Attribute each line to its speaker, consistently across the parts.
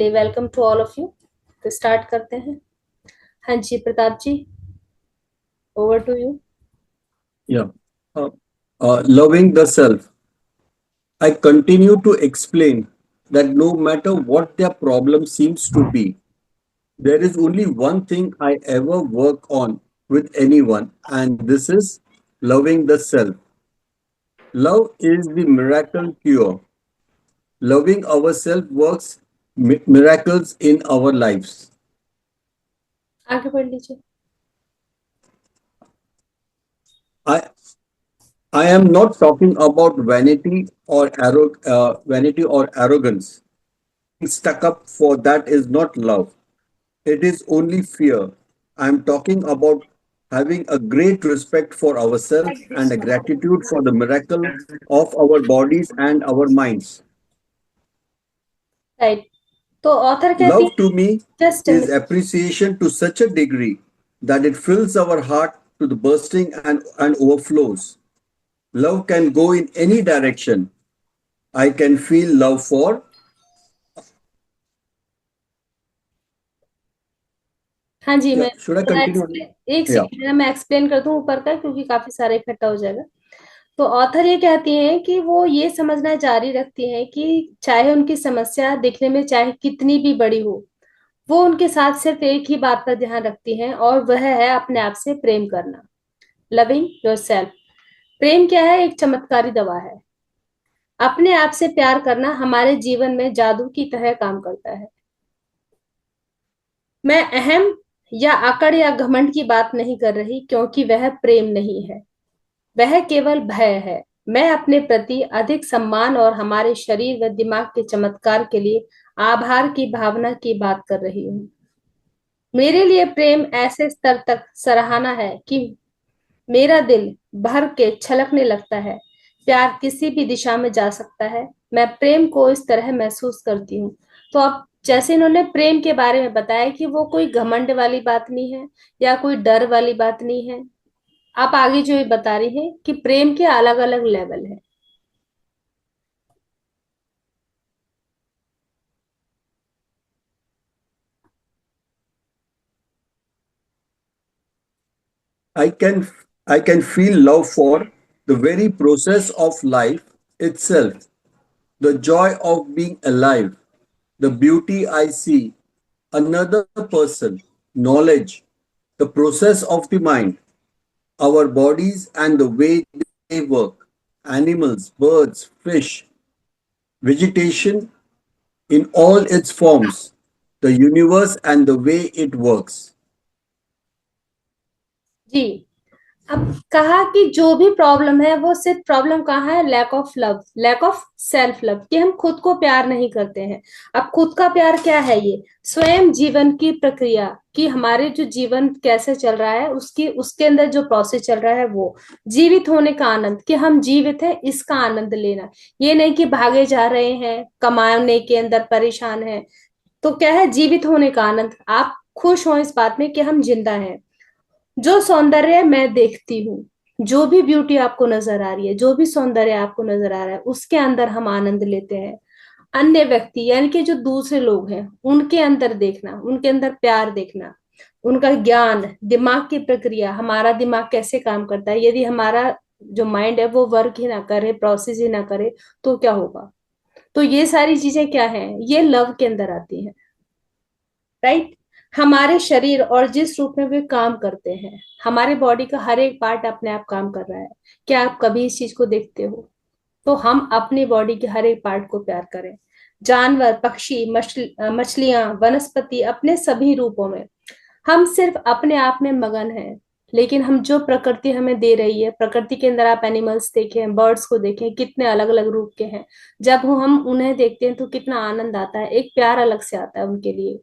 Speaker 1: Day. Welcome to all of you. तो start करते हैं। हाँ जी, Pratap ji, over to you.
Speaker 2: Yeah. Uh, Loving the self. I continue to explain that no matter what their problem seems to be, there is only one thing I ever work on with anyone, and this is loving the self. Love is the miracle cure. Loving ourselves works miracles in our lives.
Speaker 1: आगे बढ़ लीजिए।
Speaker 2: I I am not talking about vanity or arrogance. Stuck up for that is not love. It is only fear. I'm talking about having a great respect for ourselves and a gratitude for the miracle of our bodies and our minds.
Speaker 1: Right. तो author कहती
Speaker 2: Love to me
Speaker 1: है, just
Speaker 2: is appreciation to such a degree that it fills our heart to the bursting and overflows. Love can go in any direction. I can feel love for.
Speaker 1: हाँ जी,
Speaker 2: Yeah,
Speaker 1: मैं
Speaker 2: should I
Speaker 1: थोड़ा
Speaker 2: continue?
Speaker 1: Explain, एक
Speaker 2: Yeah.
Speaker 1: Second मैं explain कर दूं ऊपर का, क्योंकि काफी सारा इकट्ठा हो जाएगा। तो ऑथर ये कहती हैं कि वो ये समझना जारी रखती हैं कि चाहे उनकी समस्या दिखने में चाहे कितनी भी बड़ी हो, वो उनके साथ सिर्फ एक ही बात पर ध्यान रखती हैं, और वह है अपने आप से प्रेम करना। Loving yourself. प्रेम क्या है? एक चमत्कारी दवा है। अपने आप से प्यार करना हमारे जीवन में जादू की तरह काम करता है। मैं अहम या अकड़ या घमंड की बात नहीं कर रही, क्योंकि वह प्रेम नहीं है, वह केवल भय है। मैं अपने प्रति अधिक सम्मान और हमारे शरीर व दिमाग के चमत्कार के लिए आभार की भावना की बात कर रही हूँ। मेरे लिए प्रेम ऐसे स्तर तक सराहना है कि मेरा दिल भर के छलकने लगता है। प्यार किसी भी दिशा में जा सकता है। मैं प्रेम को इस तरह महसूस करती हूँ। तो अब जैसे इन्होंने प्रेम के बारे में बताया कि वो कोई घमंड वाली बात नहीं है या कोई डर वाली बात नहीं है। आप आगे जो ये बता रही हैं कि प्रेम के अलग अलग लेवल है।
Speaker 2: I can I can feel love for the very process of life itself, the joy of being alive, the beauty I see, another person, knowledge, the process of the mind, our bodies and the way they work, animals, birds, fish, vegetation in all its forms, the universe and the way it works.
Speaker 1: जी। अब कहा कि जो भी problem है वो सिर्फ problem कहाँ है? Lack of love, lack of self love, कि हम खुद को प्यार नहीं करते हैं। अब खुद का प्यार क्या है? ये स्वयं जीवन की प्रक्रिया, कि हमारे जो जीवन कैसे चल रहा है उसकी उसके अंदर जो प्रोसेस चल रहा है, वो जीवित होने का आनंद, कि हम जीवित हैं इसका आनंद लेना। ये नहीं कि भागे जा रहे हैं, कमाने के अंदर परेशान है। तो क्या है? जीवित होने का आनंद। आप खुश हो इस बात में कि हम जिंदा हैं। जो सौंदर्य मैं देखती हूँ, जो भी ब्यूटी आपको नजर आ रही है, जो भी सौंदर्य आपको नजर आ रहा है, उसके अंदर हम आनंद लेते हैं। अन्य व्यक्ति यानी कि जो दूसरे लोग हैं, उनके अंदर देखना, उनके अंदर प्यार देखना, उनका ज्ञान, दिमाग की प्रक्रिया, हमारा दिमाग कैसे काम करता है, यदि हमारा जो माइंड है वो वर्क ही ना करे, प्रोसेस ही ना करे, तो क्या होगा? तो ये सारी चीजें क्या हैं? ये लव के अंदर आती हैं। राइट। हमारे शरीर और जिस रूप में वे काम करते हैं, हमारे बॉडी का हर एक पार्ट अपने आप काम कर रहा है। क्या आप कभी इस चीज को देखते हो? तो हम अपनी बॉडी के हर एक पार्ट को प्यार करें। जानवर, पक्षी, मछलियां, वनस्पति, अपने सभी रूपों में हम सिर्फ अपने आप में मगन हैं। लेकिन हम जो प्रकृति हमें दे रही है, प्रकृति के अंदर आप एनिमल्स देखें, बर्ड्स को देखें, कितने अलग अलग रूप के हैं। जब हम उन्हें देखते हैं तो कितना आनंद आता है, एक प्यार अलग से आता है उनके लिए।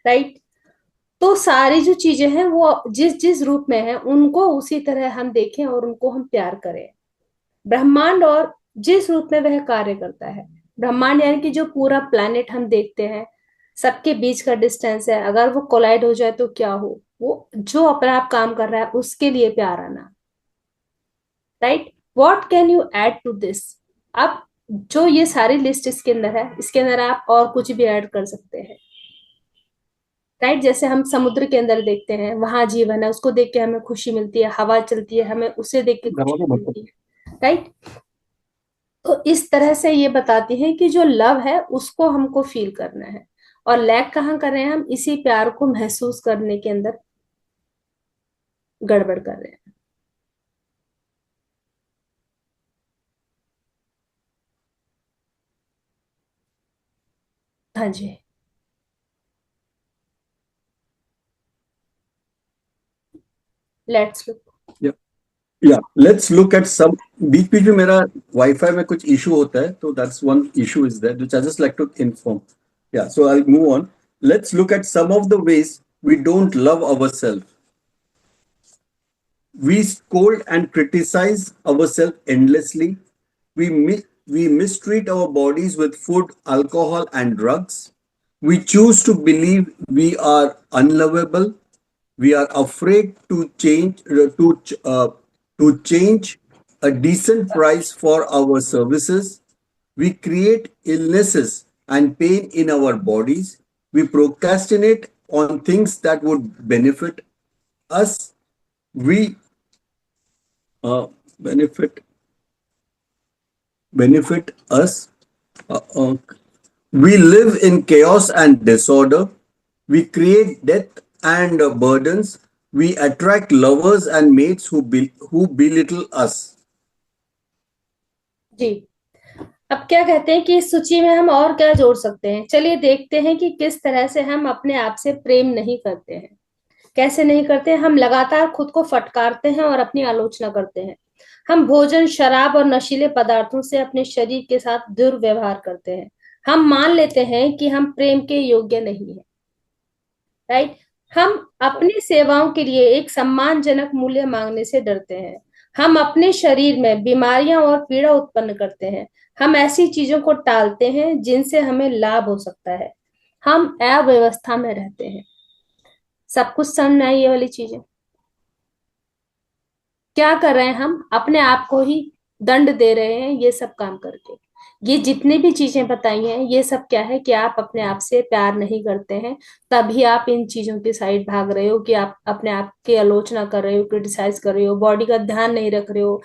Speaker 1: राइट। तो सारी जो चीजें हैं वो जिस जिस रूप में है, उनको उसी तरह हम देखें और उनको हम प्यार करें। ब्रह्मांड और जिस रूप में वह कार्य करता है, ब्रह्मांड यानी कि जो पूरा प्लैनेट हम देखते हैं, सबके बीच का डिस्टेंस है, अगर वो कोलाइड हो जाए तो क्या हो? वो जो अपना आप काम कर रहा है उसके लिए प्यार आना। Right. What can you add to this? अब जो ये सारी लिस्ट इसके अंदर है, इसके अंदर आप और कुछ भी ऐड कर सकते हैं। राइट, जैसे हम समुद्र के अंदर देखते हैं, वहां जीवन है, उसको देख के हमें खुशी मिलती है, हवा चलती है, हमें उसे देख के खुशी मिलती है। राइट, तो इस तरह से ये बताती है कि जो लव है उसको हमको फील करना है, और लैक कहाँ कर रहे हैं हम, इसी प्यार को महसूस करने के अंदर गड़बड़ कर रहे हैं। हाँ जी, let's look.
Speaker 2: Yeah. Yeah, let's look at some. बीच बीच में मेरा वाईफाई में कुछ इशू होता है, तो that's one issue is there which I just like to inform. Yeah, so I'll move on. Let's look at some of the ways we don't love ourselves. We scold and criticize ourselves endlessly. We mistreat our bodies with food, alcohol, and drugs. We choose to believe we are unlovable. We are afraid to change a decent price for our services. We create illnesses and pain in our bodies. We procrastinate on things that would us. We uh, benefit benefit us. Uh, uh, we live in chaos and disorder. We create death and burdens. We attract lovers and mates who belittle us.
Speaker 1: जी, अब क्या कहते हैं कि इस सूची में हम और क्या जोड़ सकते हैं, चलिए देखते हैं कि किस तरह से हम अपने आप से प्रेम नहीं करते हैं। कैसे नहीं करते हैं? हम लगातार खुद को फटकारते हैं और अपनी आलोचना करते हैं। हम भोजन, शराब और नशीले पदार्थों से अपने शरीर के साथ दुर्व्यवहार करते हैं। हम मान लेते हैं कि हम प्रेम के योग्य नहीं हैं। राइट, हम अपनी सेवाओं के लिए एक सम्मानजनक मूल्य मांगने से डरते हैं। हम अपने शरीर में बीमारियां और पीड़ा उत्पन्न करते हैं। हम ऐसी चीजों को टालते हैं जिनसे हमें लाभ हो सकता है। हम अव्यवस्था में रहते हैं। सब कुछ समझ में आई ये वाली चीजें? क्या कर रहे हैं हम, अपने आप को ही दंड दे रहे हैं ये सब काम करके। ये जितनी भी चीजें बताई हैं ये सब क्या है कि आप अपने आप से प्यार नहीं करते हैं, तभी आप इन चीजों की साइड भाग रहे हो, कि आप अपने आप की आलोचना कर रहे हो, क्रिटिसाइज कर रहे हो, बॉडी का ध्यान नहीं रख रहे हो,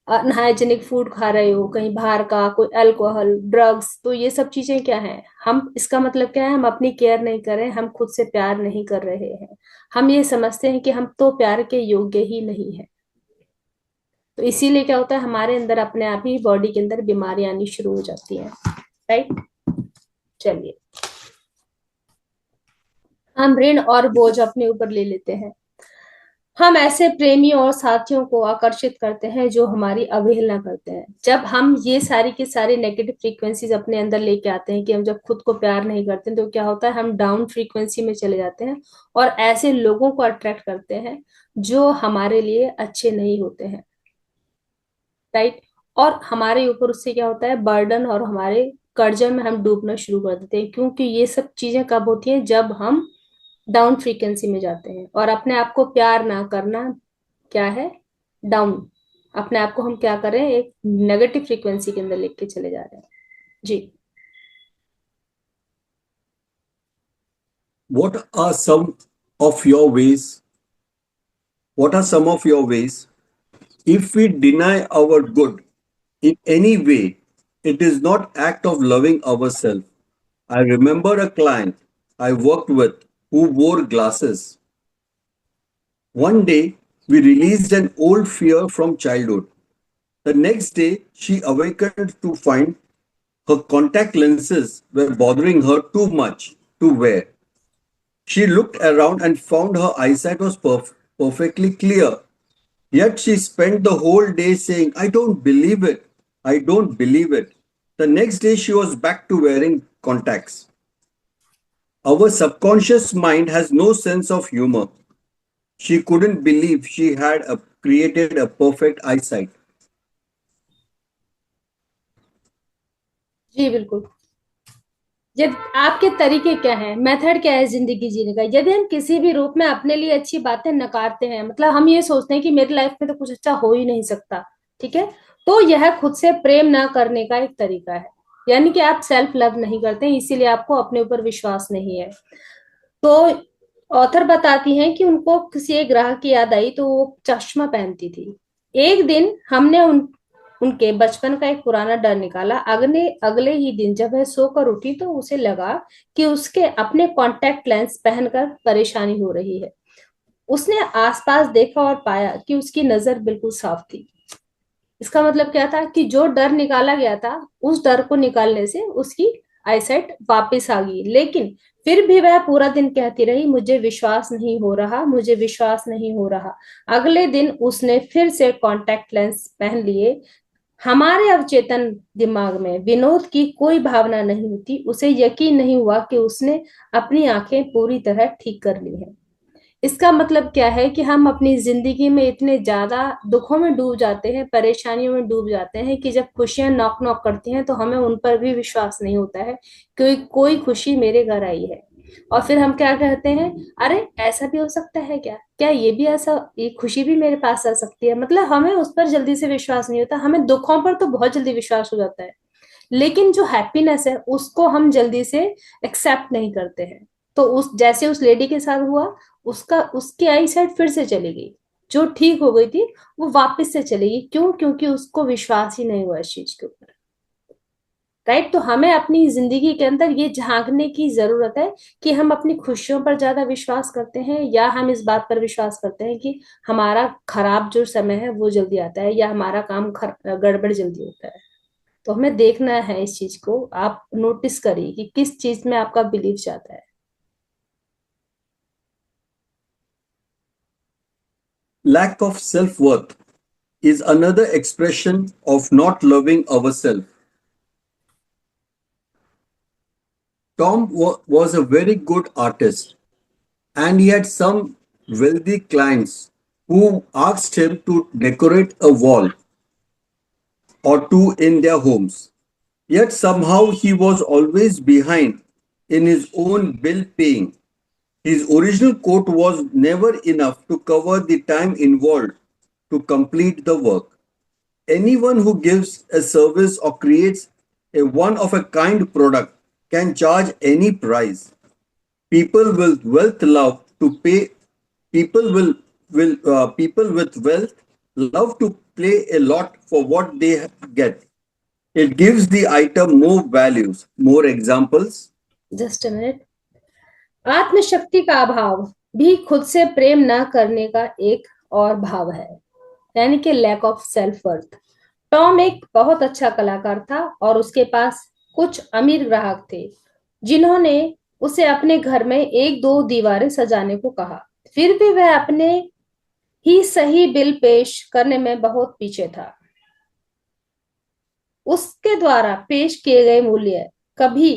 Speaker 1: अनहाइजेनिक फूड खा रहे हो, कहीं बाहर का कोई अल्कोहल, ड्रग्स। तो ये सब चीजें क्या है, हम इसका मतलब क्या है, हम अपनी केयर नहीं कर रहे हैं, हम खुद से प्यार नहीं कर रहे हैं। हम ये समझते हैं कि हम तो प्यार के योग्य ही नहीं है। तो इसीलिए क्या होता है, हमारे अंदर अपने आप ही बॉडी के अंदर बीमारियां आनी शुरू हो जाती हैं। राइट, चलिए, हम ऋण और बोझ अपने ऊपर ले लेते हैं। हम ऐसे प्रेमी और साथियों को आकर्षित करते हैं जो हमारी अवहेलना करते हैं। जब हम ये सारी की सारी नेगेटिव फ्रीक्वेंसीज अपने अंदर लेके आते हैं, कि हम जब खुद को प्यार नहीं करते हैं, तो क्या होता है, हम डाउन फ्रीक्वेंसी में चले जाते हैं और ऐसे लोगों को अट्रैक्ट करते हैं जो हमारे लिए अच्छे नहीं होते हैं। राइट, और हमारे ऊपर उससे क्या होता है, बर्डन, और हमारे कर्जों में हम डूबना शुरू कर देते हैं। क्योंकि ये सब चीजें कब होती हैं, जब हम डाउन फ्रीक्वेंसी में जाते हैं। और अपने आप को प्यार ना करना क्या है, डाउन। अपने आप को हम क्या कर रहे हैं, एक नेगेटिव फ्रीक्वेंसी के अंदर लेके चले जा रहे हैं। जी।
Speaker 2: What are some of your ways? What are some of your ways? If we deny our good in any way, it is not act of loving ourselves. I remember a client I worked with who wore glasses. One day, we released an old fear from childhood. The next day, she awakened to find her contact lenses were bothering her too much to wear. She looked around and found her eyesight was perfectly clear. Yet she spent the whole day saying, I don't believe it. I don't believe it. The next day, she was back to wearing contacts. Our subconscious mind has no sense of humor. She couldn't believe she had created a perfect eyesight.
Speaker 1: जी बिल्कुल। यदि आपके तरीके क्या है, method क्या है जिंदगी जीने का, यदि हम किसी भी रूप में अपने लिए अच्छी बातें नकारते हैं, मतलब हम ये सोचते हैं कि मेरी लाइफ में तो कुछ अच्छा हो ही नहीं सकता, ठीक है, तो यह खुद से प्रेम ना करने का एक तरीका है। यानी कि आप सेल्फ लव नहीं करते हैं, इसीलिए आपको अपने ऊपर विश्वास नहीं है। तो ऑथर बताती हैं कि उनको किसी एक ग्राहक की याद आई, तो वो चश्मा पहनती थी। एक दिन हमने उनके बचपन का एक पुराना डर निकाला। अगले अगले ही दिन जब वह सोकर उठी तो उसे लगा कि उसके अपने कॉन्टैक्ट लेंस पहनकर परेशानी हो रही है। उसने आसपास देखा और पाया कि उसकी नजर बिल्कुल साफ थी। इसका मतलब क्या था कि जो डर निकाला गया था, उस डर को निकालने से उसकी आईसाइट वापस आ गई। लेकिन फिर भी वह पूरा दिन कहती रही, मुझे विश्वास नहीं हो रहा, मुझे विश्वास नहीं हो रहा। अगले दिन उसने फिर से कॉन्टैक्ट लेंस पहन लिए। हमारे अवचेतन दिमाग में विनोद की कोई भावना नहीं होती। उसे यकीन नहीं हुआ कि उसने अपनी आंखें पूरी तरह ठीक कर ली हैं। इसका मतलब क्या है कि हम अपनी जिंदगी में इतने ज्यादा दुखों में डूब जाते हैं, परेशानियों में डूब जाते हैं कि जब खुशियां नॉक नॉक करती हैं तो हमें उन पर भी विश्वास नहीं होता है कि कोई खुशी मेरे घर आई है। और फिर हम क्या कहते हैं, अरे ऐसा भी हो सकता है क्या, क्या ये भी ऐसा, ये खुशी भी मेरे पास आ सकती है। मतलब हमें उस पर जल्दी से विश्वास नहीं होता। हमें दुखों पर तो बहुत जल्दी विश्वास हो जाता है, लेकिन जो हैप्पीनेस है उसको हम जल्दी से एक्सेप्ट नहीं करते हैं। तो उस जैसे उस लेडी के साथ हुआ, उसका उसकी आई साइड फिर से चली गई। जो ठीक हो गई थी वो वापस से चली गई। क्यों? क्योंकि उसको विश्वास ही नहीं हुआ इस चीज के ऊपर। राइट? तो हमें अपनी जिंदगी के अंदर ये झांकने की जरूरत है कि हम अपनी खुशियों पर ज्यादा विश्वास करते हैं, या हम इस बात पर विश्वास करते हैं कि हमारा खराब जो समय है वो जल्दी आता है, या हमारा काम गड़बड़ जल्दी होता है। तो हमें देखना है इस चीज को। आप नोटिस करिए कि किस चीज में आपका बिलीव जाता है।
Speaker 2: Lack of self worth is another expression of not loving ourselves. was a very good artist, and he had some wealthy clients who asked him to decorate a wall or two in their homes. Yet somehow he was always behind in his own bill paying. His original quote was never enough to cover the time involved to complete the work. Anyone who gives a service or creates a one of a kind product can charge any price. People with wealth love to pay. People with wealth love to pay a lot for what they get. It gives the item more values. More examples.
Speaker 1: Just a minute. आत्मशक्ति का अभाव भी खुद से प्रेम न करने का एक और भाव है, यानी कि lack of self worth. Tom एक बहुत अच्छा कलाकार था और उसके पास कुछ अमीर ग्राहक थे जिन्होंने उसे अपने घर में एक दो दीवारें सजाने को कहा। फिर भी वह अपने ही सही बिल पेश करने में बहुत पीछे था। उसके द्वारा पेश किए गए मूल्य कभी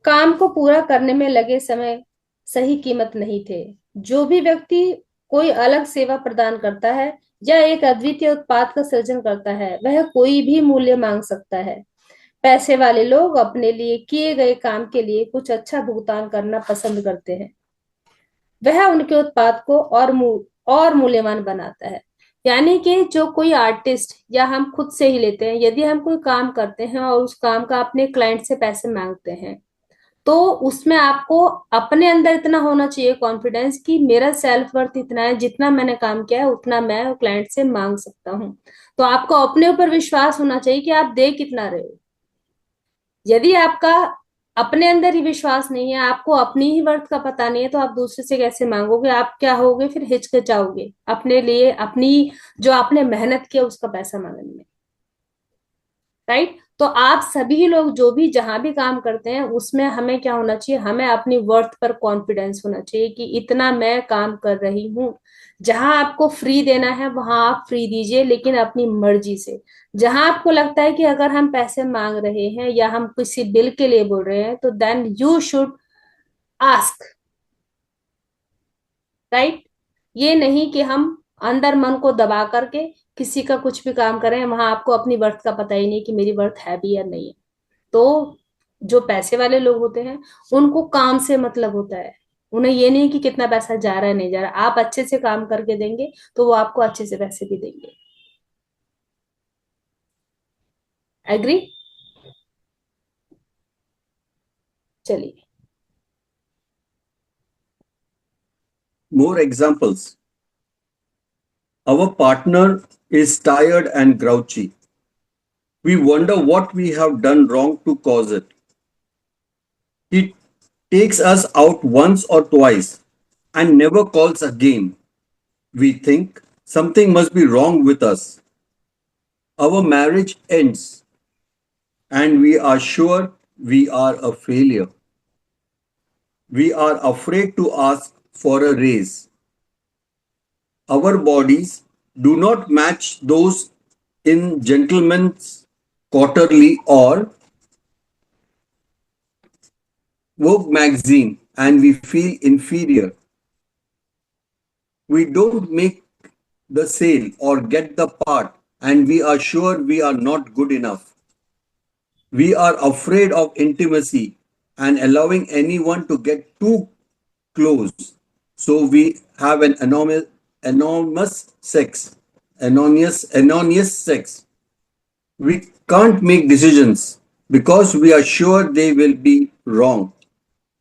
Speaker 1: काम को पूरा करने में लगे समय सही कीमत नहीं थे। जो भी व्यक्ति कोई अलग सेवा प्रदान करता है या एक अद्वितीय उत्पाद का सृजन करता है, वह कोई भी मूल्य मांग सकता है। पैसे वाले लोग अपने लिए किए गए काम के लिए कुछ अच्छा भुगतान करना पसंद करते हैं। वह उनके उत्पाद को और मूल्यवान बनाता है। यानी कि जो कोई आर्टिस्ट, या हम खुद से ही लेते हैं, यदि हम कोई काम करते हैं और उस काम का अपने क्लाइंट से पैसे मांगते हैं, तो उसमें आपको अपने अंदर इतना होना चाहिए कॉन्फिडेंस कि मेरा सेल्फ वर्थ इतना है, जितना मैंने काम किया है उतना मैं क्लाइंट से मांग सकता हूँ। तो आपको अपने ऊपर विश्वास होना चाहिए कि आप दे कितना रहे हो। यदि आपका अपने अंदर ही विश्वास नहीं है, आपको अपनी ही वर्थ का पता नहीं है, तो आप दूसरे से कैसे मांगोगे? आप क्या होगे फिर? हिचकिचाओगे अपने लिए, अपनी जो आपने मेहनत किया उसका पैसा मांगने में। राइट? तो आप सभी लोग जो भी जहां भी काम करते हैं उसमें हमें क्या होना चाहिए? हमें अपनी वर्थ पर कॉन्फिडेंस होना चाहिए कि इतना मैं काम कर रही हूँ। जहां आपको फ्री देना है वहां आप फ्री दीजिए, लेकिन अपनी मर्जी से। जहां आपको लगता है कि अगर हम पैसे मांग रहे हैं या हम किसी बिल के लिए बोल रहे हैं, तो then you should ask. Right? ये नहीं कि हम अंदर मन को दबा करके किसी का कुछ भी काम करें, वहां आपको अपनी वर्थ का पता ही नहीं कि मेरी वर्थ है भी या नहीं है। तो जो पैसे वाले लोग होते हैं उनको काम से मतलब होता है। उन्हें ये नहीं कि कितना पैसा जा रहा है नहीं जा रहा। आप अच्छे से काम करके देंगे तो वो आपको अच्छे से पैसे भी देंगे। एग्री? चलिए।
Speaker 2: More examples. Our partner is tired and grouchy. We wonder what we have done wrong to cause it. He takes us out once or twice and never calls again. We think something must be wrong with us. Our marriage ends and we are sure we are a failure. We are afraid to ask for a raise. Our bodies do not match those in Gentleman's Quarterly or Vogue magazine and we feel inferior. We don't make the sale or get the part and we are sure we are not good enough. We are afraid of intimacy and allowing anyone to get too close. So we have an anonymous sex. Anonymous sex. We can't make decisions because we are sure they will be wrong.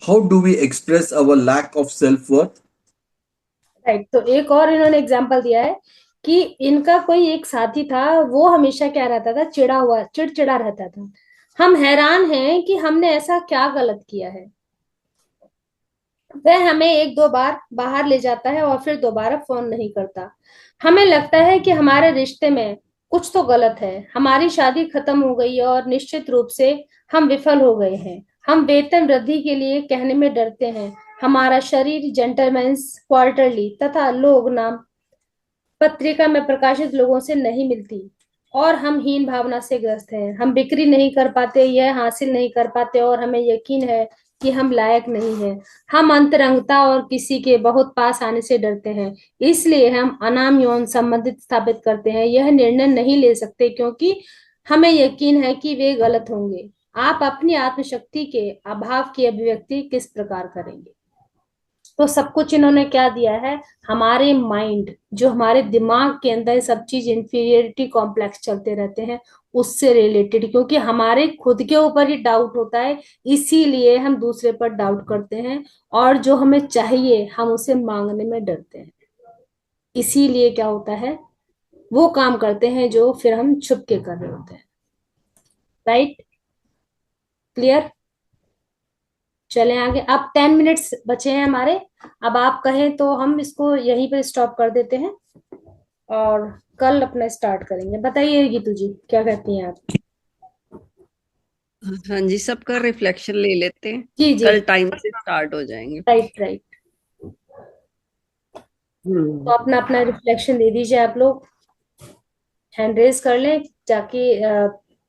Speaker 2: How do we express our lack of self-worth?
Speaker 1: Right, तो एक और इन्होंने example दिया है कि इनका कोई एक साथी था, वो हमेशा क्या रहता था, चिड़चिड़ा रहता था। हम हैरान हैं कि हमने ऐसा क्या गलत किया है। वह हमें एक दो बार बाहर ले जाता है और फिर दोबारा फोन नहीं करता। हमें लगता है कि हमारे रिश्ते में कुछ तो गलत है, हमारी शादी खत्म हो गई है और निश्चित रूप से हम विफल हो गए हैं। हम वेतन वृद्धि के लिए कहने में डरते हैं। हमारा शरीर जेंटलमैन्स क्वार्टरली तथा लोग नाम पत्रिका में प्रकाशित लोगों से नहीं मिलती और हम हीन भावना से ग्रस्त हैं। हम बिक्री नहीं कर पाते, यह हासिल नहीं कर पाते और हमें यकीन है कि हम लायक नहीं हैं। हम अंतरंगता और किसी के बहुत पास आने से डरते हैं, इसलिए हम अनाम यौन संबंधित स्थापित करते हैं। यह निर्णय नहीं ले सकते क्योंकि हमें यकीन है कि वे गलत होंगे। आप अपनी आत्मशक्ति के अभाव की अभिव्यक्ति किस प्रकार करेंगे? तो सब कुछ इन्होंने क्या दिया है, हमारे माइंड, जो हमारे दिमाग के अंदर सब चीज इंफीरियरिटी कॉम्प्लेक्स चलते रहते हैं, उससे रिलेटेड, क्योंकि हमारे खुद के ऊपर ही डाउट होता है, इसीलिए हम दूसरे पर डाउट करते हैं और जो हमें चाहिए हम उसे मांगने में डरते हैं। इसीलिए क्या होता है, वो काम करते हैं जो फिर हम छुप के कर रहे होते हैं। राइट? क्लियर? चलें आगे। अब 10 मिनट्स बचे हैं हमारे। अब आप कहें तो हम इसको यहीं पे स्टॉप कर देते हैं और कल अपना स्टार्ट करेंगे। बताइए गीतू जी, क्या कहती हैं आप?
Speaker 3: हाँ जी, सबका रिफ्लेक्शन ले लेते हैं,
Speaker 1: जी जी।
Speaker 3: कल टाइम से स्टार्ट हो जाएंगे।
Speaker 1: Right right. तो अपना अपना रिफ्लेक्शन दे दीजिए आप लोग, हैंड रेज कर लें ताकि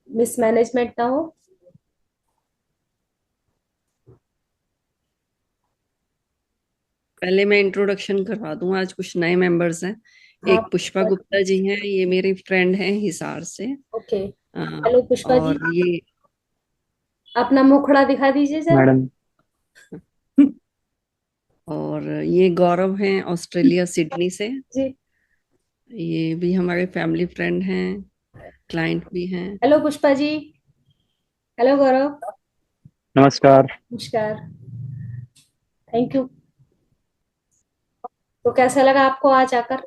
Speaker 1: मिसमैनेजमेंट ना हो।
Speaker 3: पहले मैं इंट्रोडक्शन करवा दूं, आज कुछ नए मेंबर्स हैं।
Speaker 1: हाँ,
Speaker 3: एक पुष्पा गुप्ता जी हैं, ये मेरी फ्रेंड हैं हिसार से।
Speaker 1: ओके। हेलो पुष्पा जी,
Speaker 3: और ये
Speaker 1: अपना मुखड़ा दिखा दीजिए जरा।
Speaker 4: मैडम।
Speaker 3: और ये गौरव हैं ऑस्ट्रेलिया सिडनी से।
Speaker 1: जी।
Speaker 3: ये भी हमारे फैमिली फ्रेंड हैं, क्लाइंट भी हैं।
Speaker 1: हेलो पुष्पा जी। हेलो गौरव।
Speaker 4: नमस्कार।
Speaker 1: नमस्कार। Thank you. तो कैसा लगा आपको आज आकर?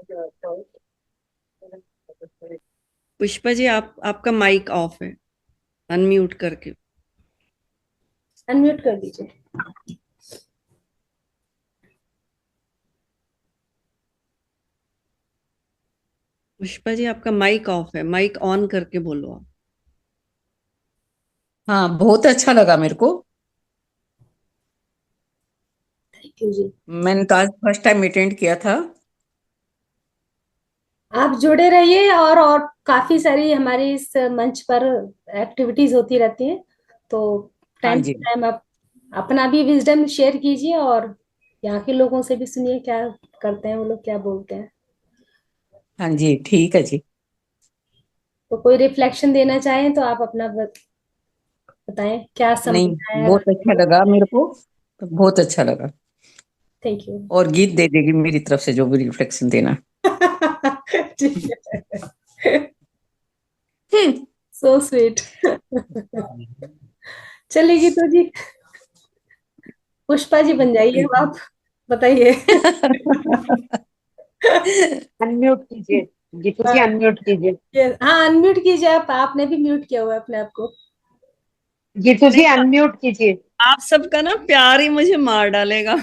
Speaker 3: पुष्पा जी, आपका माइक ऑफ है, अनम्यूट करके।
Speaker 1: अनम्यूट कर दीजिए।
Speaker 3: पुष्पा जी, आपका माइक ऑफ है, माइक ऑन करके बोलो आप।
Speaker 4: हाँ, बहुत अच्छा लगा मेरे को।
Speaker 1: थैंक यू जी।
Speaker 4: मैंने तो आज फर्स्ट टाइम अटेंड किया था।
Speaker 1: आप जुड़े रहिए और काफी सारी हमारी इस मंच पर एक्टिविटीज होती रहती हैं, तो
Speaker 4: हाँ
Speaker 1: टाइम
Speaker 4: जी।
Speaker 1: टू टाइम आप अपना भी विजडम शेयर कीजिए और यहाँ के लोगों से भी सुनिए क्या करते हैं वो लोग, क्या बोलते हैं।
Speaker 4: हाँ जी, ठीक है जी।
Speaker 1: तो कोई रिफ्लेक्शन देना चाहें तो आप अपना बताएं, क्या समझ
Speaker 4: नहीं,
Speaker 1: में आया?
Speaker 4: बहुत अच्छा लगा मेरे को, तो बहुत अच्छा लगा।
Speaker 1: Thank you.
Speaker 4: और गीत दे देगी मेरी तरफ से जो भी रिफ्लेक्शन देना।
Speaker 1: ठीक है। So sweet. चलिए तो जी, पुष्पा जी बन जाइए अब आप, बताइए।
Speaker 5: अनम्यूट कीजिए, गीतू जी अनम्यूट कीजिए,
Speaker 1: हाँ, अनम्यूट कीजिए आप, आपने भी म्यूट किया हुआ है अपने आप को।
Speaker 5: गीतू जी
Speaker 3: नहीं,
Speaker 5: अनम्यूट कीजिए।
Speaker 3: आप सबका ना प्यार ही मुझे मार डालेगा।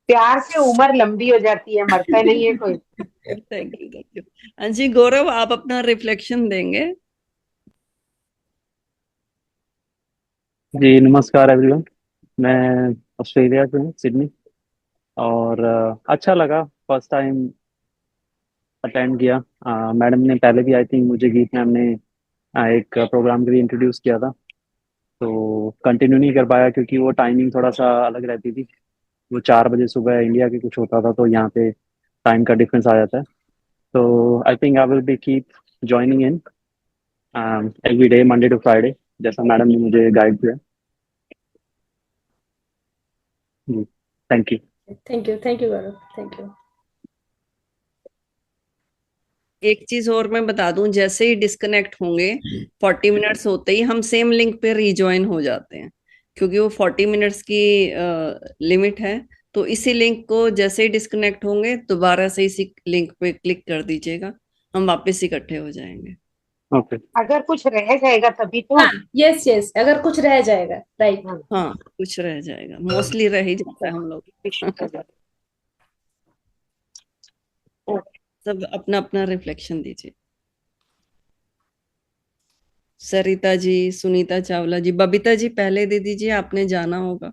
Speaker 5: प्यार से उम्र लंबी हो जाती है, मरता नहीं है कोई।
Speaker 3: Thank you, thank you. हाँ जी गौरव, आप अपना रिफ्लेक्शन देंगे।
Speaker 6: जी नमस्कार एवरीवन। मैं ऑस्ट्रेलिया से हूँ, सिडनी। और अच्छा लगा, फर्स्ट टाइम अटेंड किया। मैडम ने पहले भी, आई थिंक मुझे गीत मैम ने एक प्रोग्राम के लिए इंट्रोड्यूस किया था, तो कंटिन्यू नहीं कर पाया क्योंकि वो टाइमिंग थोड़ा सा अलग रहती थी। वो 4 बजे सुबह इंडिया के कुछ होता था, तो यहाँ पे टाइम का डिफरेंस आ जाता है। तो I think I will be keep joining in every day, Monday to Friday, जैसा मैडम ने मुझे गाइड किया। जी, thank you.
Speaker 1: Thank you Gaurav, thank you.
Speaker 3: एक चीज और मैं बता दूं, जैसे ही डिस्कनेक्ट होंगे 40 मिनट्स होते ही हम सेम लिंक पे रीजॉइन हो जाते हैं, क्योंकि वो 40 मिनट्स की लिमिट है। तो इसी लिंक को जैसे ही डिस्कनेक्ट होंगे दोबारा से इसी लिंक पे क्लिक कर दीजिएगा, हम वापस इकट्ठे हो जाएंगे।
Speaker 6: ओके।
Speaker 5: अगर कुछ रह जाएगा तभी तो।
Speaker 1: हाँ, यस यस, अगर कुछ रह जाएगा, राइट।
Speaker 5: हाँ,
Speaker 3: हाँ, कुछ रह जाएगा, मोस्टली रह ही जाता है हम लोग। सब अपना अपना रिफ्लेक्शन दीजिए। सरिता जी, सुनीता चावला जी, बबीता जी पहले दे दीजिए, आपने जाना होगा।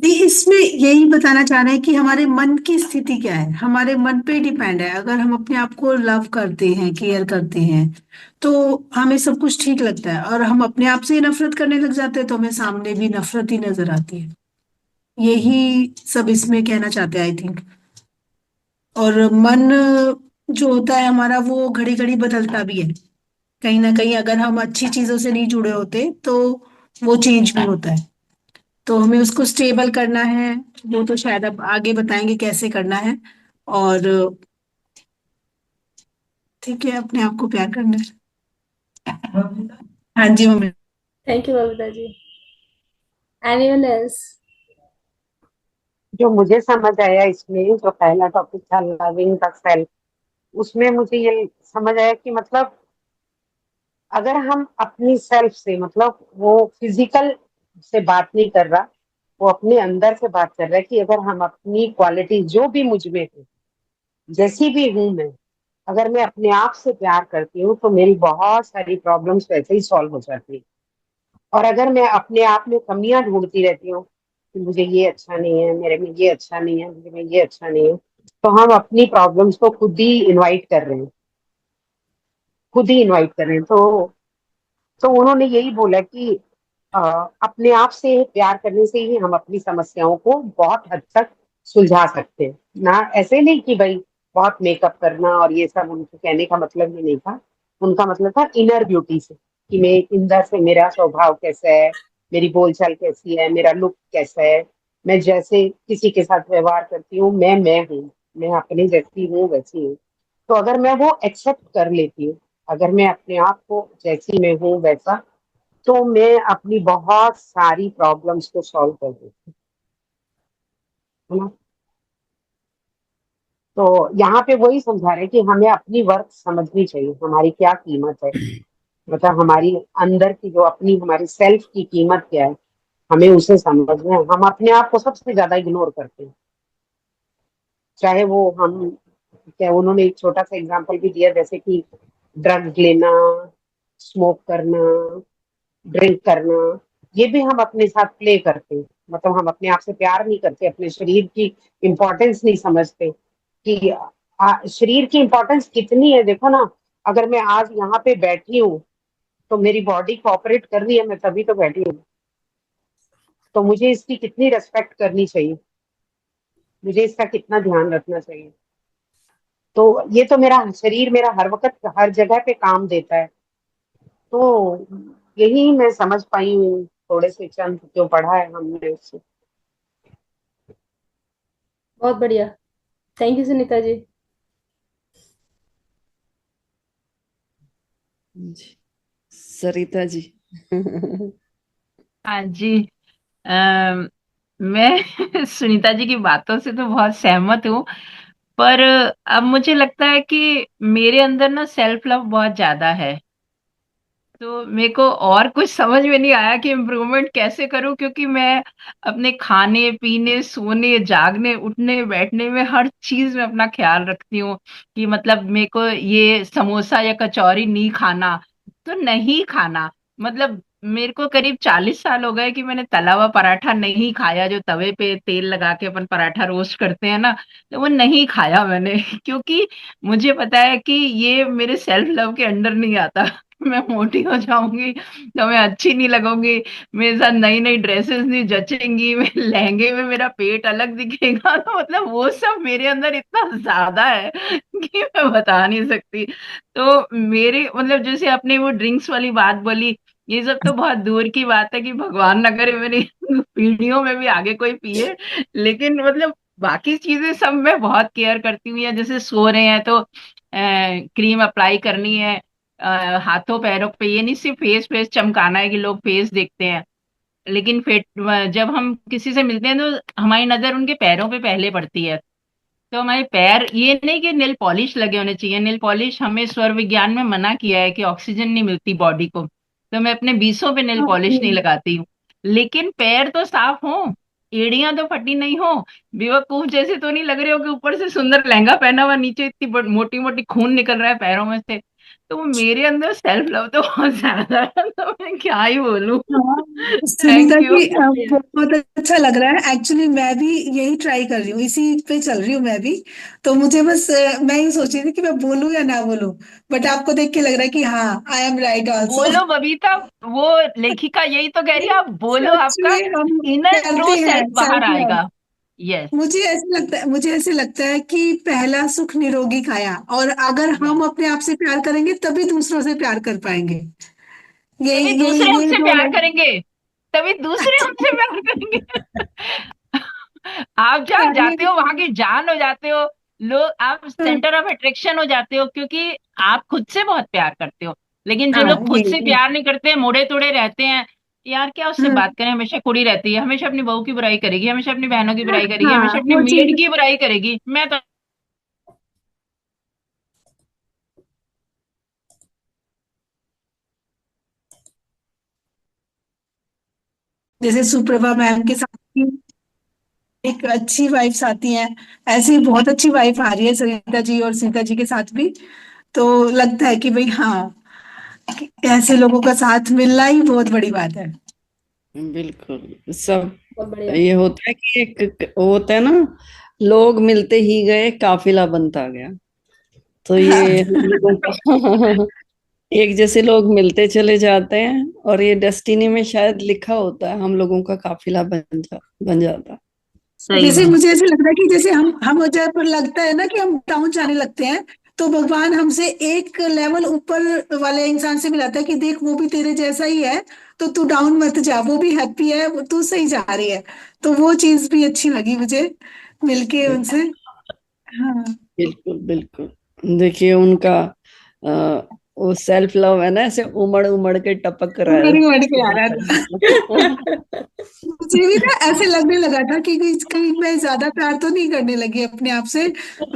Speaker 7: नहीं, इसमें यही बताना चाह रहे हैं कि हमारे मन की स्थिति क्या है, हमारे मन पे डिपेंड है। अगर हम अपने आप को लव करते हैं, केयर करते हैं, तो हमें सब कुछ ठीक लगता है। और हम अपने आप से ही नफरत करने लग जाते हैं तो हमें सामने भी नफरत ही नजर आती है। यही सब इसमें कहना चाहते हैं, आई थिंक। और मन जो होता है हमारा, वो घड़ी घड़ी बदलता भी है। कहीं ना कहीं अगर हम अच्छी चीजों से नहीं जुड़े होते तो वो चेंज भी होता है। तो हमें उसको स्टेबल करना है। वो तो शायद अब आगे बताएंगे कैसे करना है। और ठीक है, अपने आप को प्यार करना है। हाँ जी mummy.
Speaker 1: Thank you Babita ji. Anyone else?
Speaker 5: जो मुझे समझ आया इसमें, जो पहला टॉपिक था लविंग द सेल्फ, उसमें मुझे ये समझ आया कि मतलब अगर हम अपनी सेल्फ से, मतलब वो फिजिकल से बात नहीं कर रहा, वो अपने अंदर से बात कर रहा है कि अगर हम अपनी क्वालिटी जो भी मुझ में है, जैसी भी हूं मैं, अगर मैं अपने आप से प्यार करती हूँ तो मेरी बहुत सारी प्रॉब्लम्स वैसे ही सॉल्व हो जाती है। और अगर मैं अपने आप में कमियां ढूंढती रहती हूँ कि मुझे ये अच्छा नहीं है, मेरे में ये अच्छा नहीं है, मुझे में ये अच्छा नहीं है, तो हम अपनी प्रॉब्लम्स को खुद ही इनवाइट कर रहे हैं, खुद ही इनवाइट कर रहे हैं। तो उन्होंने यही बोला कि अ, अपने आप से प्यार करने से ही हम अपनी समस्याओं को बहुत हद तक सुलझा सकते हैं। ना ऐसे नहीं कि भाई बहुत मेकअप करना और ये सब, उनके कहने का मतलब ये नहीं था। उनका मतलब था इनर ब्यूटी से, कि मैं अंदर से मेरा स्वभाव कैसा है, मेरी बोलचाल कैसी है, मेरा लुक कैसा है, मैं जैसे किसी के साथ व्यवहार करती हूँ, मैं हूँ, मैं अपनी जैसी हूँ वैसी हूँ। तो अगर मैं वो एक्सेप्ट कर लेती हूँ, अगर मैं अपने आप को जैसी मैं हूँ वैसा, तो मैं अपनी बहुत सारी प्रॉब्लम्स को सॉल्व कर देती हूँ, है ना। तो यहाँ पे वही समझा रहे कि हमें अपनी वर्थ समझनी चाहिए, हमारी क्या कीमत है, मतलब हमारी अंदर की जो अपनी हमारी सेल्फ की कीमत क्या है, हमें उसे समझना है। हम अपने आप को सबसे ज्यादा इग्नोर करते हैं, चाहे वो हम क्या, उन्होंने एक छोटा सा एग्जांपल भी दिया, जैसे कि ड्रग्स लेना, स्मोक करना, ड्रिंक करना, ये भी हम अपने साथ प्ले करते हैं। मतलब हम अपने आप से प्यार नहीं करते, अपने शरीर की इम्पोर्टेंस नहीं समझते कि शरीर की इम्पोर्टेंस कितनी है। देखो ना, अगर मैं आज यहाँ पे बैठी हूँ तो मेरी बॉडी कोऑपरेट कर रही है, मैं तभी तो बैठी हूँ। तो मुझे इसकी कितनी रेस्पेक्ट करनी चाहिए, मुझे इसका कितना ध्यान रखना चाहिए। तो ये तो मेरा शरीर मेरा हर वक्त हर जगह पे काम देता है। तो यही मैं समझ पाई हूँ, थोड़े से चंद जो पढ़ा है हमने उससे।
Speaker 1: बहुत बढ़िया। Thank you Sunita ji.
Speaker 3: जी, सरिता जी।
Speaker 8: हाँ जी। अम, मैं सुनीता जी की बातों से तो बहुत सहमत हूँ, पर अब मुझे लगता है कि मेरे अंदर ना सेल्फ लव बहुत ज्यादा है। तो मेरे को और कुछ समझ में नहीं आया कि इम्प्रूवमेंट कैसे करूं, क्योंकि मैं अपने खाने पीने सोने जागने उठने बैठने में हर चीज में अपना ख्याल रखती हूँ कि मतलब मेरे को ये समोसा या कचौरी नहीं खाना तो नहीं खाना। मतलब मेरे को करीब 40 साल हो गए कि मैंने तला हुआ पराठा नहीं खाया, जो तवे पे तेल लगा के अपन पराठा रोस्ट करते हैं ना, तो वो नहीं खाया मैंने क्योंकि मुझे पता है कि ये मेरे सेल्फ लव के अंडर नहीं आता। मैं मोटी हो जाऊंगी तो मैं अच्छी नहीं लगूंगी, मेरे साथ नई नई ड्रेसेस नहीं जचेंगी, मैं लहंगे में मेरा पेट अलग दिखेगा, तो मतलब वो सब मेरे अंदर इतना ज्यादा है कि मैं बता नहीं सकती। तो मेरे मतलब जैसे आपने वो ड्रिंक्स वाली बात बोली, ये सब तो बहुत दूर की बात है कि भगवान ना करे मेरी पीढ़ियों में भी आगे कोई पिए, लेकिन मतलब बाकी चीजें सब मैं बहुत केयर करती हूँ। या जैसे सो रहे हैं तो क्रीम अप्लाई करनी है हाथों पैरों पे, ये नहीं सिर्फ फेस फेस चमकाना है कि लोग फेस देखते हैं, लेकिन फिर जब हम किसी से मिलते हैं तो हमारी नजर उनके पैरों पे पहले पड़ती है। तो हमारे पैर, ये नहीं कि नेल पॉलिश लगे होने चाहिए, नेल पॉलिश हमें स्वर विज्ञान में मना किया है कि ऑक्सीजन नहीं मिलती बॉडी को, तो मैं अपने बीसों पे नेल पॉलिश नहीं लगाती हूँ। लेकिन पैर तो साफ हो, एड़ियां तो फटी नहीं हो, बेवकूफ जैसे तो नहीं लग रहे हो कि ऊपर से सुंदर लहंगा पहना हुआ नीचे इतनी मोटी मोटी खून निकल रहा है पैरों में से। तो वो मेरे अंदर सेल्फ लव तो बहुत ज्यादा है, तो मैं क्या ही बोलूं।
Speaker 7: हाँ, सुनीता
Speaker 8: थैंक यू।
Speaker 7: जी बहुत अच्छा लग रहा है। एक्चुअली मैं भी यही ट्राई कर रही हूँ, इसी पे चल रही हूँ मैं भी। तो मुझे बस मैं ये सोच रही थी कि मैं बोलूँ या ना बोलूँ, बट आपको देख के लग रहा है कि हाँ, आई एम राइट ऑल्सो।
Speaker 8: बोलो बबीता, वो लेखिका यही तो कह रही है, आप बोलो,
Speaker 7: सच
Speaker 8: आपका
Speaker 7: में हम
Speaker 8: इनर
Speaker 7: करते
Speaker 8: ट्रू
Speaker 7: हैं
Speaker 8: सेल्फ बाहर
Speaker 7: सेल्फ लव।
Speaker 8: आएगा। यस।
Speaker 7: मुझे ऐसे लगता है कि पहला सुख निरोगी काया, और अगर हम
Speaker 8: यस,
Speaker 7: अपने आप से प्यार करेंगे तभी दूसरों से प्यार कर पाएंगे। यही
Speaker 8: तभी
Speaker 7: यही
Speaker 8: दूसरे
Speaker 7: यही
Speaker 8: हमसे
Speaker 7: दो
Speaker 8: प्यार
Speaker 7: लाइन।
Speaker 8: करेंगे, तभी दूसरे हमसे प्यार करेंगे। आप जहाँ
Speaker 7: चलिए।
Speaker 8: जाते हो वहां की जान हो जाते हो, लोग आप सेंटर ऑफ अट्रैक्शन हो जाते हो, क्योंकि आप खुद से बहुत प्यार करते हो। लेकिन जो
Speaker 7: हाँ
Speaker 8: लोग खुद से
Speaker 7: ये।
Speaker 8: प्यार नहीं करते, मुड़े तुड़े रहते हैं, यार क्या उससे
Speaker 7: हम्म।
Speaker 8: बात करें, हमेशा कुड़ी रहती है, हमेशा अपनी बहू की बुराई करेगी, हमेशा अपनी बहनों की बुराई करेगी,
Speaker 7: हाँ
Speaker 8: हमेशा अपनी
Speaker 7: वो
Speaker 8: मेड
Speaker 7: चीज।
Speaker 8: की बुराई करेगी, मैं तो।
Speaker 7: जैसे सुप्रभा मैम के साथ भी एक अच्छी वाइफ्स आती हैं, ऐसी बहुत अच्छी वाइफ आ रही है सरिता जी और सीता जी के साथ भी। तो लगता है कि भाई हाँ, कि ऐसे लोगों का साथ मिलना ही बहुत बड़ी बात है।
Speaker 3: बिल्कुल सब।
Speaker 1: बहुत बढ़िया।
Speaker 3: ये होता है कि एक वो होता है ना, लोग मिलते ही गए काफिला बनता गया। तो ये हम
Speaker 7: हाँ।
Speaker 3: लोगों का एक जैसे लोग मिलते चले जाते हैं, और ये डेस्टिनी में शायद लिखा होता है हम लोगों का काफिला बन जाता।
Speaker 8: सही
Speaker 7: जैसे
Speaker 8: में।
Speaker 7: मुझे ऐसे लगता है कि जैसे हम जब लगता है ना कि हम डाउन जाने लगते हैं, तो भगवान हमसे एक लेवल ऊपर वाले इंसान से मिलाता है कि देख वो भी तेरे जैसा ही है, तो तू डाउन मत जा, वो भी हैप्पी है, तू सही जा रही है। तो वो चीज भी अच्छी लगी मुझे मिलके उनसे। हाँ।
Speaker 3: बिल्कुल बिल्कुल। देखिए उनका आ, वो सेल्फ लव है ना, ऐसे उमड़ उमड़ के टपक रहा
Speaker 7: उमड़ उमड़ के आ रहा
Speaker 3: है।
Speaker 7: था। मुझे भी ना ऐसे लगने लगा था कि कहीं मैं ज्यादा प्यार तो नहीं करने लगी अपने आप से,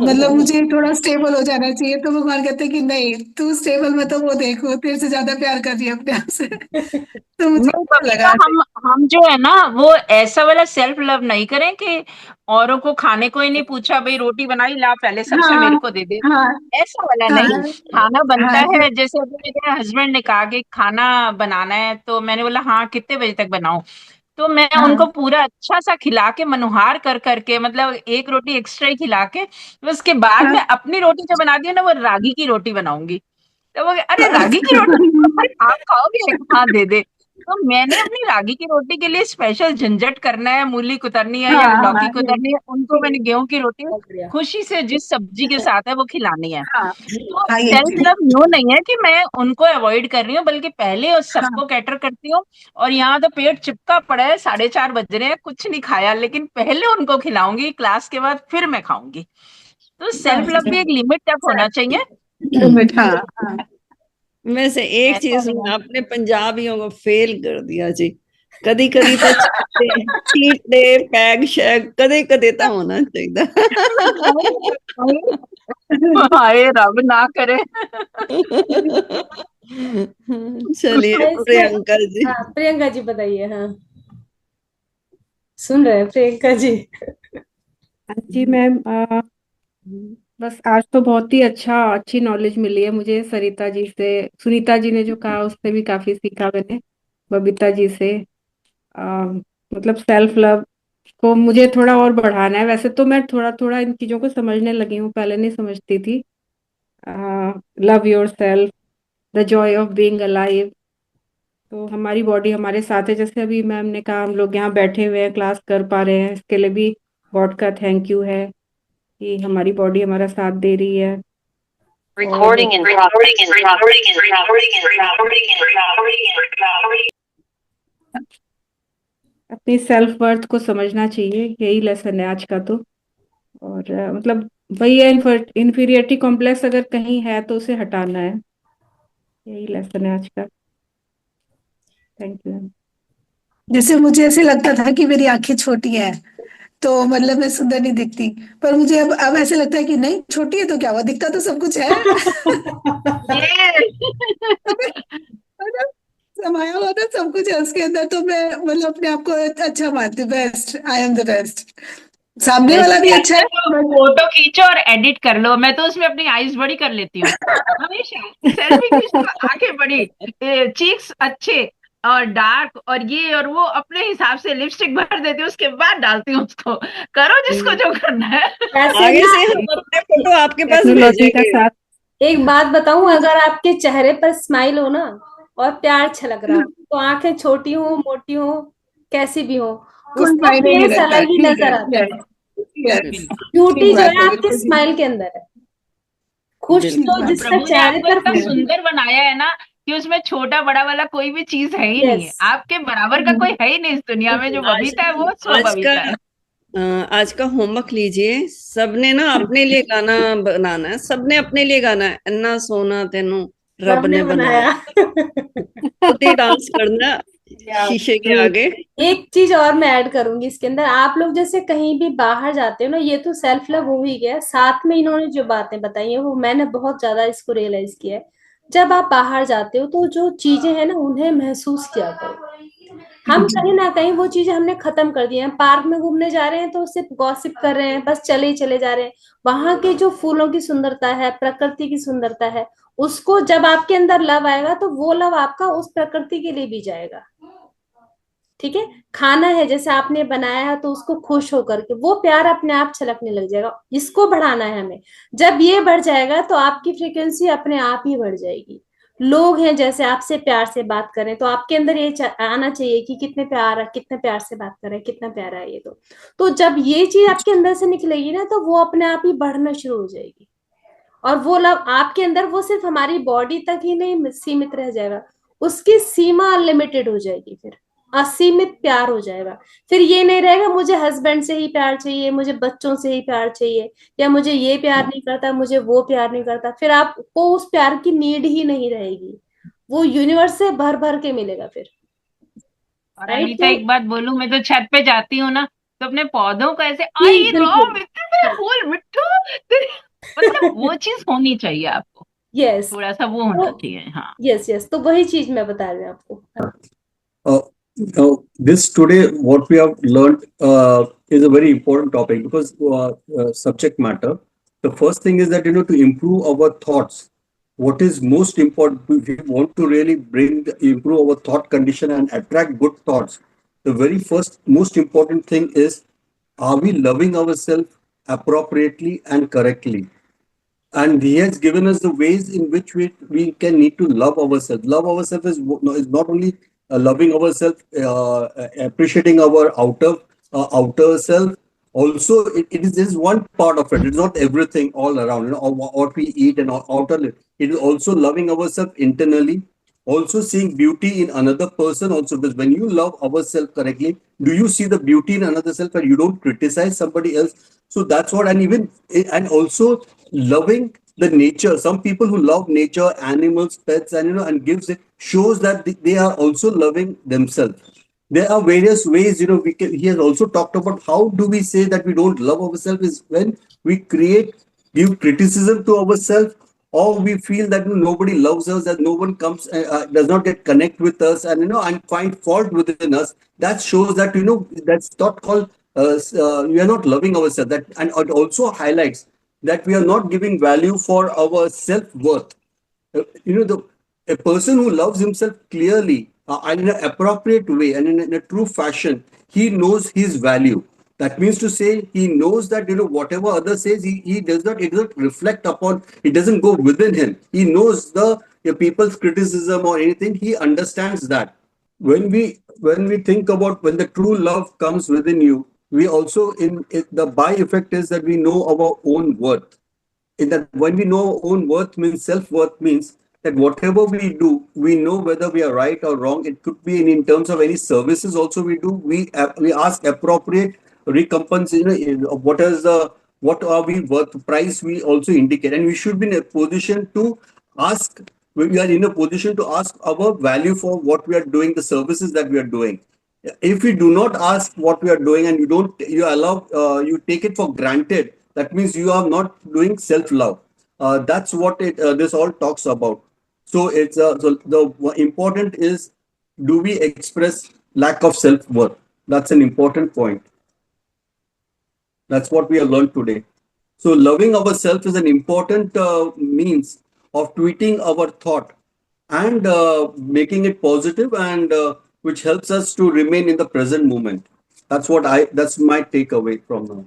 Speaker 7: मतलब मुझे थोड़ा स्टेबल हो जाना चाहिए। तो भगवान कहते हैं कि नहीं, तू स्टेबल मत हो, वो देखो तेरे से ज्यादा प्यार कर रही है अपने आप से। तो मुझे
Speaker 8: नहीं
Speaker 7: अच्छा
Speaker 8: बबीता,
Speaker 7: लगा।
Speaker 8: हम जो है ना वो ऐसा वाला सेल्फ लव नहीं करें कि औरों को खाने को ही नहीं पूछा, भाई रोटी बनाई ला पहले सबसे
Speaker 7: हाँ
Speaker 8: मेरे को दे दे,
Speaker 7: हाँ
Speaker 8: ऐसा वाला नहीं।
Speaker 7: हाँ
Speaker 8: खाना बनता
Speaker 7: हाँ
Speaker 8: है, जैसे अभी मेरे हस्बैंड ने कहा कि खाना बनाना है, तो मैंने बोला हाँ कितने बजे तक बनाऊं। तो मैं उनको
Speaker 7: हाँ
Speaker 8: पूरा अच्छा सा खिला के मनुहार कर करके, मतलब एक रोटी एक्स्ट्रा ही खिला के, तो उसके बाद
Speaker 7: हाँ
Speaker 8: में अपनी रोटी जो बना दी है ना, वो रागी की रोटी बनाऊंगी। तो वो अरे रागी की रोटी,
Speaker 7: हाँ।
Speaker 8: अरे आप खाओगे, हाँ दे दे। तो मैंने अपनी रागी की रोटी के लिए स्पेशल झंझट करना है, मूली कुतरनी है या
Speaker 7: हाँ
Speaker 8: लौकी कुतरनी है, उनको मैंने गेहूं की रोटी
Speaker 1: बहुत बढ़िया।
Speaker 8: खुशी से जिस सब्जी के साथ है वो खिलानी है।
Speaker 7: हाँ
Speaker 8: तो
Speaker 7: हाँ ये
Speaker 8: सेल्फ लव यूं नहीं है कि मैं उनको अवॉइड कर रही हूँ, बल्कि पहले उस
Speaker 7: हाँ
Speaker 8: सबको कैटर करती हूँ। और यहाँ तो पेट चिपका पड़ा है, 4:30 बज रहे हैं, कुछ नहीं खाया, लेकिन पहले उनको खिलाऊंगी, क्लास के बाद फिर मैं खाऊंगी। तो
Speaker 7: हाँ
Speaker 8: सेल्फ लव भी एक लिमिट तक होना चाहिए।
Speaker 7: लिमिट। हाँ हाँ
Speaker 3: वैसे एक चीज
Speaker 8: ऐसा
Speaker 3: में
Speaker 8: लगा
Speaker 3: आपने पंजाबियों को फेल कर दिया जी। कदी कदी तो चीट डे पैग शैग कदे कदे तो होना चाहिए।
Speaker 8: हाय रब ना करे।
Speaker 3: चलिए
Speaker 1: इसमें
Speaker 3: प्रियंका जी।
Speaker 1: हाँ, प्रियंका जी बताइए। हाँ, सुन रहे हैं प्रियंका जी?
Speaker 9: जी मैम, बस आज तो बहुत ही अच्छी नॉलेज मिली है मुझे सरिता जी से। सुनीता जी ने जो कहा उससे भी काफी सीखा मैंने, बबीता जी से। मतलब सेल्फ लव को मुझे थोड़ा और बढ़ाना है। वैसे तो मैं थोड़ा थोड़ा इन चीजों को समझने लगी हूँ, पहले नहीं समझती थी। Love your self, the Joy of being alive. तो हमारी बॉडी हमारे साथ है, जैसे अभी मैम ने कहा हम लोग यहाँ बैठे हुए हैं, क्लास कर पा रहे हैं, इसके लिए भी गॉड का थैंक यू है कि हमारी बॉडी हमारा साथ दे रही है। और अपनी सेल्फ वर्थ को समझना चाहिए, यही लेसन है आज का तो। और मतलब वही है, इन्फीरियरिटी कॉम्प्लेक्स अगर कहीं है तो उसे हटाना है, यही लेसन है आज का। Thank you.
Speaker 7: जैसे मुझे ऐसे लगता था कि मेरी आंखें छोटी हैं, तो मतलब मैं सुंदर नहीं दिखती। पर मुझे अब ऐसे लगता है कि नहीं, छोटी है तो क्या हुआ, दिखता तो सब कुछ है।
Speaker 8: ये
Speaker 7: मतलब समाया हुआ था सब कुछ है उसके अंदर, तो मैं मतलब अपने आप को अच्छा मानती हूँ, best, I am the best. सामने वाला भी अच्छा
Speaker 8: ऐसे
Speaker 7: है
Speaker 8: तो
Speaker 7: but
Speaker 8: फोटो खींचो और एडिट कर लो, मैं तो उसमें अपनी आईज बड़ी कर लेती हूँ हमेशा। सेल्फी खींचो तो आंखें बड़ी, चीक्स अच्छे और डार्क और ये और वो, अपने हिसाब से लिपस्टिक भर देती हूँ, उसके बाद डालती हूँ उसको। करो जिसको जो करना है।
Speaker 1: वैसे
Speaker 3: आगे
Speaker 1: ना
Speaker 3: से हम अपने फोटो आपके पास
Speaker 9: टेक्नोलॉजी का
Speaker 3: भेजेंगे।
Speaker 9: साथ।
Speaker 1: एक बात बताऊं, अगर आपके चेहरे पर स्माइल हो ना और प्यार छलक रहा हो, तो आंखें छोटी हो मोटी हो कैसी भी हो,
Speaker 7: कोई
Speaker 1: उसका
Speaker 7: मायने नहीं
Speaker 1: फेस
Speaker 7: रखता।
Speaker 1: अलग ही
Speaker 7: ठीक है,
Speaker 1: नजर आता है।
Speaker 7: यस यस,
Speaker 1: ब्यूटी
Speaker 7: ठीक
Speaker 1: जो
Speaker 7: बात
Speaker 1: है
Speaker 7: है,
Speaker 1: आपके
Speaker 7: बिल्कुल ठीक।
Speaker 1: स्माइल के अंदर है। खुश
Speaker 7: ठीक
Speaker 1: तो
Speaker 3: बिल्कुल।
Speaker 7: बात
Speaker 1: जिसका
Speaker 8: प्रभु ने
Speaker 1: चेहरे
Speaker 8: आपको
Speaker 1: पर
Speaker 8: इतना
Speaker 1: खुश।
Speaker 7: है।
Speaker 8: सुंदर बनाया है ना कि उसमें छोटा बड़ा वाला कोई भी चीज है ही नहीं
Speaker 1: यस।
Speaker 8: है, आपके बराबर का कोई है ही नहीं इस दुनिया में। जो
Speaker 3: आज
Speaker 8: बबीता है वो सो
Speaker 3: आज का
Speaker 8: बबीता है।
Speaker 3: आज का होमवर्क लीजिए। सबने ना अपने लिए गाना बनाना है, सबने अपने लिए गाना है, अन्ना सोना तेनू रब
Speaker 1: रब ने
Speaker 3: ने बनाया।
Speaker 1: बनाया।
Speaker 3: खुद ही डांस करना शीशे के आगे।
Speaker 1: एक चीज और मैं ऐड करूंगी इसके अंदर, आप लोग जैसे कहीं भी बाहर जाते हो ना, ये तो सेल्फ लव हो ही गया, साथ में इन्होंने जो बातें बताई है वो मैंने बहुत ज्यादा इसको रियलाइज किया है। जब आप बाहर जाते हो तो जो चीजें हैं ना उन्हें महसूस किया करो। हम कहीं ना कहीं वो चीजें हमने खत्म कर दी हैं। पार्क में घूमने जा रहे हैं तो सिर्फ गॉसिप कर रहे हैं, बस चले ही चले जा रहे हैं। वहां के जो फूलों की सुंदरता है, प्रकृति की सुंदरता है, उसको जब आपके अंदर लव आएगा तो वो लव आपका उस प्रकृति के लिए भी जाएगा। ठीक है, खाना है जैसे आपने बनाया है तो उसको खुश होकर के वो प्यार अपने आप छलकने लग जाएगा। इसको बढ़ाना है हमें। जब ये बढ़ जाएगा तो आपकी फ्रीक्वेंसी अपने आप ही बढ़ जाएगी। लोग हैं जैसे आपसे प्यार से बात करें तो आपके अंदर ये आना चाहिए कि कितने प्यार से बात कर रहे हैं, कितना प्यारा है ये। तो जब ये चीज आपके अंदर से निकलेगी ना तो वो अपने आप ही बढ़ना शुरू हो जाएगी। और वो लव आपके अंदर वो सिर्फ हमारी बॉडी तक ही नहीं सीमित रह जाएगा, उसकी सीमा अनलिमिटेड हो जाएगी, फिर असीमित प्यार हो जाएगा। फिर ये नहीं रहेगा मुझे हस्बैंड से ही प्यार चाहिए, मुझे बच्चों से ही प्यार चाहिए, या मुझे ये प्यार नहीं करता, मुझे वो प्यार नहीं करता। फिर आपको उस प्यार की नीड ही नहीं रहेगी, वो यूनिवर्स से भर भर के मिलेगा फिर।
Speaker 8: और
Speaker 1: राइट
Speaker 8: अनीता
Speaker 1: तो
Speaker 8: एक बात बोलूं, मैं तो छत पे जाती हूँ ना, तो अपने पौधों को ऐसे,
Speaker 1: जी
Speaker 8: आई
Speaker 1: बिल्कुल।
Speaker 8: राम इतने मेरे
Speaker 1: हाँ।
Speaker 8: फूल मिट्टू मतलब वो चीज होनी चाहिए आपको,
Speaker 1: यस।
Speaker 8: थोड़ा सा वो
Speaker 1: तो
Speaker 8: होना चाहिए। हाँ
Speaker 1: यस यस, तो वही चीज मैं बता रही हूँ आपको।
Speaker 2: Uh, this today, what we have learned is a very important topic because subject matter. The first thing is that to improve our thoughts. What is most important if we want to really improve our thought condition and attract good thoughts? The very first most important thing is, are we loving ourselves appropriately and correctly? And he has given us the ways in which we can need to love ourselves. Love ourselves is not only loving ourselves, appreciating our outer self. Also, it is just one part of it. It's not everything all around. What we eat and outer. It is also loving ourselves internally. Also seeing beauty in another person. Also, because when you love ourselves correctly, do you see the beauty in another self and you don't criticize somebody else? So that's what, and also loving the nature. Some people who love nature, animals, pets, and and gives it, shows that they are also loving themselves. There are various ways, he has also talked about how do we say that we don't love ourselves is when we give criticism to ourselves, or we feel that nobody loves us, that no one comes, does not get connect with us, and find fault within us. That shows that, that's not called, we are not loving ourselves. That, and it also highlights that we are not giving value for our self-worth. The a person who loves himself clearly, and in an appropriate way, and in a true fashion, he knows his value. That means to say, he knows that whatever others says, he does not, it doesn't reflect upon, it doesn't go within him. He knows the people's criticism or anything, he understands that. When we think about when the true love comes within you, we also, in it, the by effect is that we know our own worth. In that, when we know our own worth, means self-worth, means that whatever we do, we know whether we are right or wrong. It could be in terms of any services also we do, we ask appropriate recompense, what are we worth, price we also indicate, and we should be in a position to ask, we are in a position to ask our value for what we are doing, the services that we are doing. If we do not ask what we are doing, and you allow, you take it for granted, that means you are not doing self love. That's what this all talks about. So the important is, do we express lack of self worth? That's an important point. That's what we have learned today. So loving ourselves is an important means of tweeting our thought, and making it positive, and which helps us to remain in the present moment. That's my takeaway from now.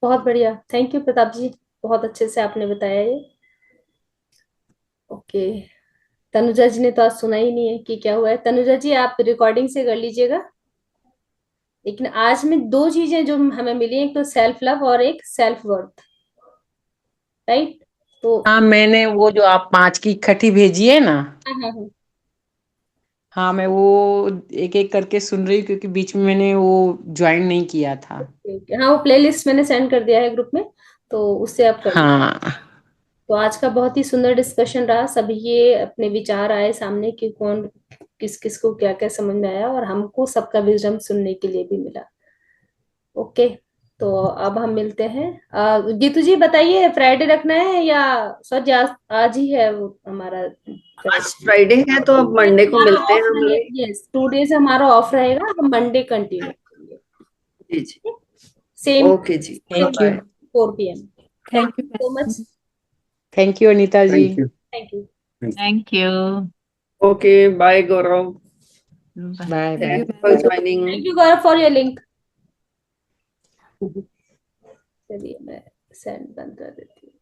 Speaker 1: बहुत बढ़िया, thank you Pratap जी, बहुत अच्छे से आपने बताया ये। Okay, Tanuja जी ने तो आज सुना ही नहीं है कि क्या हुआ है। तनुजा जी, आप रिकॉर्डिंग से कर लीजिएगा। लेकिन आज में दो चीजें जो हमें मिली, एक तो सेल्फ लव और एक सेल्फ वर्थ, राइट? तो
Speaker 10: हाँ, मैंने वो जो आप 5 की इकट्ठी भेजी है ना,
Speaker 1: हाँ हाँ हाँ,
Speaker 10: हाँ मैं वो एक एक करके सुन रही हूँ, क्योंकि बीच में मैंने वो ज्वाइन नहीं किया था।
Speaker 1: ठीक है। हाँ, वो प्लेलिस्ट मैंने सेंड कर दिया है ग्रुप में, तो उससे आप कर लीजिए।
Speaker 10: हाँ
Speaker 1: तो आज का बहुत ही सुंदर डिस्कशन रहा, सभी ये अपने विचार आए सामने कि कौन किस किस को क्या क्या समझ में आया, और हमको सबका विजडम सुनने के लिए भी मिला। ओके, तो अब हम मिलते हैं। गीतू जी बताइए, फ्राइडे रखना है या सर आज आज ही है वो हमारा
Speaker 3: आज फ्राइडे है तो अब मंडे को मिलते हैं हम लोग।
Speaker 1: यस, 2 डेज हमारा ऑफ रहेगा, हम मंडे कंटिन्यू करेंगे।
Speaker 3: जी जी,
Speaker 1: सेम
Speaker 3: ओके जी,
Speaker 10: thank you.
Speaker 3: Bye.
Speaker 1: 4 PM।
Speaker 9: Thank you
Speaker 1: so much,
Speaker 10: thank you Anita ji.
Speaker 2: Thank you.
Speaker 1: Thank you.
Speaker 8: Thank you.
Speaker 3: Okay, bye Gaurav,
Speaker 10: bye
Speaker 9: thank you
Speaker 10: bye.
Speaker 3: For joining.
Speaker 1: Thank you Gaurav for your link. चलिए मैं send बंद कर देती हूँ।